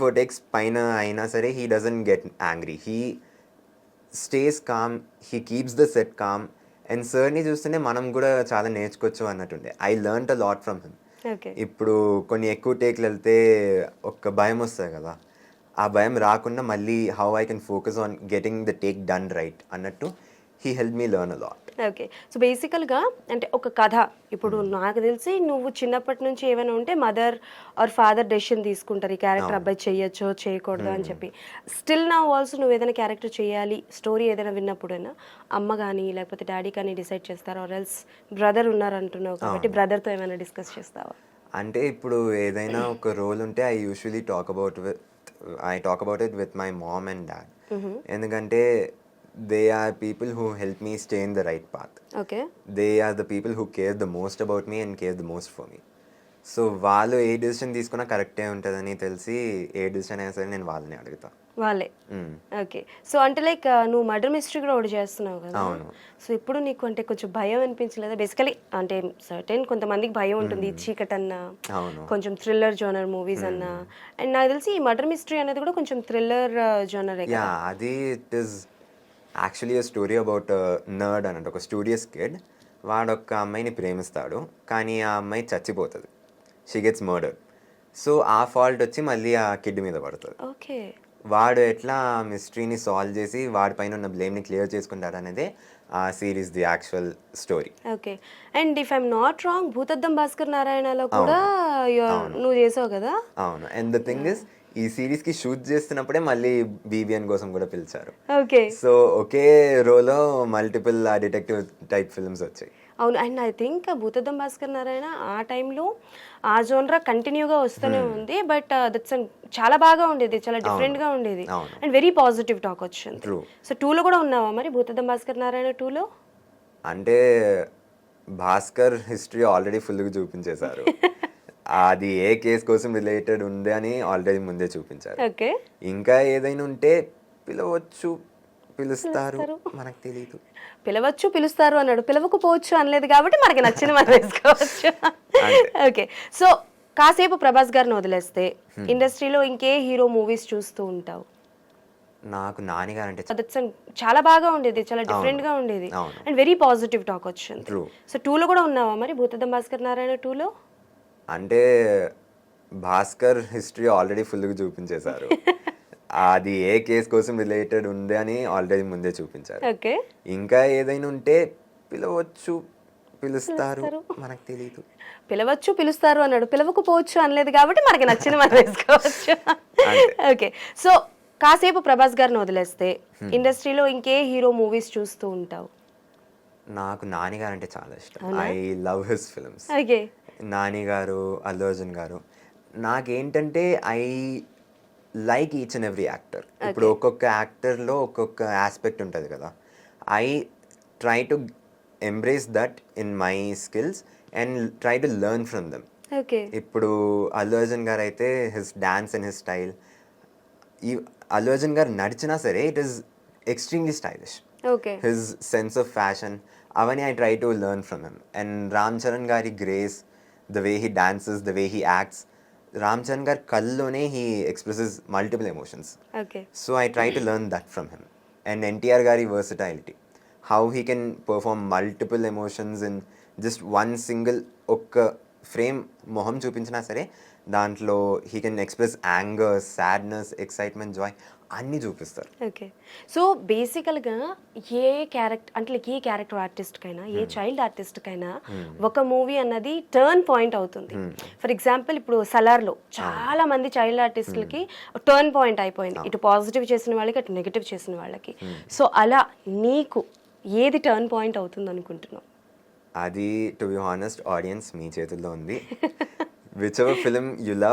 Four takes పైన అయినా సరే he doesn't get angry, he stays calm, he keeps the set calm. And సార్ని చూస్తేనే మనం కూడా చాలా నేర్చుకోవచ్చు అన్నట్టుండే. I learn a lot from him. Okay. ఇప్పుడు కొన్ని ఎక్కువ టేక్లు వెళ్తే ఒక భయం వస్తుంది కదా, ఆ భయం రాకుండా మళ్ళీ how I can focus on getting the take done right అన్నట్టు he help me learn a lot. Okay. So బేసికల్గా అంటే ఒక కథ, ఇప్పుడు నాకు తెలిసి నువ్వు చిన్నప్పటి నుంచి ఏమైనా ఉంటే మదర్ ఆర్ ఫాదర్ డెసిషన్ తీసుకుంటారు ఈ క్యారెక్టర్ అబ్బాయి చేయొచ్చో చేయకూడదు అని చెప్పి. స్టిల్ నా ఆల్సో నువ్వు ఏదైనా క్యారెక్టర్ చేయాలి స్టోరీ ఏదైనా విన్నప్పుడైనా అమ్మ కానీ లేకపోతే డాడీ కానీ డిసైడ్ చేస్తారా, ఆర్ ఎల్స్ బ్రదర్ ఉన్నారు అంటున్నావు కాబట్టి బ్రదర్తో ఏమైనా డిస్కస్ చేస్తావా? అంటే ఇప్పుడు ఏదైనా ఒక రోల్ ఉంటే I usually talk about it with my mom and dad. ఎందుకంటే they are people who help me stay in the right path. Okay. They are the people who care the most about me and care the most for me. So వాళ్ళు ఏ decision తీసుకున్నా కరెక్టే ఉంటుందని తెలిసి ఏ decision అయినా సరే నేను వాళ్ళని అడుగుతా. వాళ్ళే. ఓకే. సో అంటే లైక్ నువ్వు మర్డర్ మిస్టరీ కూడా ఒకటి చేస్తున్నావు కదా. అవును. సో ఇప్పుడు నీకు అంటే కొంచెం భయం అనిపించలేదా? బేసికలీ అంటే సర్టెన్ కొంతమందికి భయం ఉంటుంది, చీకట్ అన్నా, కొంచెం థ్రిల్లర్ జోనర్ మూవీస్ అన్నా. అండ్ నాకు తెలిసి ఈ మర్డర్ మిస్టరీ అనేది కూడా కొంచెం థ్రిల్లర్ జోనరే. యా, అది it is actually a story about nerd అన్నట్టు. ఒక స్టూడియస్ కిడ్, వాడు ఒక అమ్మాయిని ప్రేమిస్తాడు కానీ ఆ అమ్మాయి చచ్చిపోతుంది, షీ గెట్స్ మర్డర్డ్. సో ఆ ఫాల్ట్ వచ్చి మళ్ళీ ఆ కిడ్ మీద పడుతుంది. ఓకే. వాడు ఎట్లా ఆ మిస్టరీని సాల్వ్ చేసి వాడి పైన ఉన్న బ్లేమ్ని క్లియర్ చేసుకుంటాడు అనేదే ఆ series the actual story. Okay. And if I'm not wrong Bhoothaddam Bhaskar నారాయణలో కూడా నువ్వు చేసావు కదా. అవును. అండ్ ద థింగ్ ఇస్ ఈ సిరీస్ కి షూట్ చేస్తున్నప్పుడే మళ్ళీ బీబీఎన్ కోసం కూడా పిలిచారు. ఓకే. సో ఒకే రోలో మల్టిపుల్ డిటెక్టివ్ టైప్ ఫిల్మ్స్ వచ్చాయి. అవును. And I think Bhoothaddam Bhaskar Narayana ఆ టైంలో ఆ జోన్రా కంటిన్యూగా వస్తూనే ఉంది. బట్ దట్స్ చాలా బాగా ఉండేది, చాలా డిఫరెంట్గా ఉండేది అండ్ వెరీ పాజిటివ్ టాక్ వచ్చింది. సో 2లో కూడా ఉన్నావా మరి భూతద్దం భాస్కర్ నారాయణ 2లో? అంటే భాస్కర్ హిస్టరీ ఆల్రెడీ ఫుల్గా చూపించేశారు. అది ఏ కేసు కోసం రిలేటెడ్ ఉంది అని ఆల్రెడీ ముందే చూపించారు. ఓకే. ఇంకా ఏదైనా ఉంటే పిలవచ్చు, పిలుస్తారు, మనకు తెలియదు. పిలవచ్చు, పిలుస్తారు అన్నాడు, పిలవకపోవచ్చు అనలేదు కాబట్టి మనకి నచ్చిన మనం వేసుకోవచ్చు. ఓకే. సో కాసేపు ప్రభాస్ గారిని వదిలేస్తే ఇండస్ట్రీలో ఇంకే హీరో మూవీస్ చూస్తూ ఉంటావు? నాకు నాని గారు అంటే చాలా బాగా ఉండేది, చాలా డిఫరెంట్గా ఉండేది అండ్ వెరీ పాజిటివ్ టాక్ వచ్చింది. సో 2లో కూడా ఉన్నావా మరి భూతద్దం భాస్కర్ నారాయణ 2లో? అంటే భాస్కర్ హిస్టరీ ఆల్రెడీ ఫుల్గా చూపించేశారు. అది ఏ కేసు కోసం రిలేటెడ్ ఉంది అని ఆల్రెడీ ముందే చూపించారు. ఓకే. ఇంకా ఏదైనా ఉంటే పిలవచ్చు, పిలుస్తారు, మనకు తెలియదు. పిలవచ్చు, పిలుస్తారు అన్నాడు, పిలవకపోవచ్చు అనలేదు కాబట్టి మనకి నచ్చిన మనం వేసుకోవచ్చు. ఓకే. సో కాసేపు ప్రభాస్ గారిని వదిలేస్తే ఇండస్ట్రీలో ఇంకే హీరో మూవీస్ చూస్తూ ఉంటావు? నాకు నాని గారు అంటే చాలా ఇష్టం. I love his films. Okay. Nani గారు, అల్లు అర్జున్ గారు. నాకేంటంటే I like each and every actor. ఇప్పుడు ఒక్కొక్క యాక్టర్లో ఒక్కొక్క ఆస్పెక్ట్ ఉంటుంది కదా. I try to embrace that in my skills and try to learn from them. Okay. ఇప్పుడు అల్లు అర్జున్ గారు అయితే his dance and his style, ఈ అల్లు అర్జున్ గారు నడిచినా సరే it is extremely stylish. Okay. His sense of fashion, అవన్నీ I try to learn from him. And Ram Charan గారి grace, the way he dances, the way he acts. Ram Charan గారి కళ్ళలోనే he expresses multiple emotions. Okay. So I try to learn that from him. And NTR గారి versatility, how he can perform multiple emotions in just one single ఒక్క frame. మొహం చూపించినా సరే దాంట్లో he can express anger, sadness, excitement, joy అన్నీ చూపిస్తారు. Okay. So బేసికల్గా ఏ క్యారెక్టర్ అంటే లైక్ ఏ క్యారెక్టర్ ఆర్టిస్ట్కైనా, ఏ చైల్డ్ ఆర్టిస్ట్కైనా ఒక మూవీ అన్నది టర్న్ పాయింట్ అవుతుంది. ఫర్ ఎగ్జాంపుల్ ఇప్పుడు సలార్లో చాలా మంది చైల్డ్ ఆర్టిస్టులకి టర్న్ పాయింట్ అయిపోయింది, ఇటు పాజిటివ్ చేసిన వాళ్ళకి అటు నెగిటివ్ చేసిన వాళ్ళకి. సో అలా నీకు ఏది టర్న్ పాయింట్ అవుతుంది అనుకుంటున్నావు? అది టు బి హానెస్ట్ ఆడియన్స్ మీ చేతుల్లో ఉంది. Which ever film you love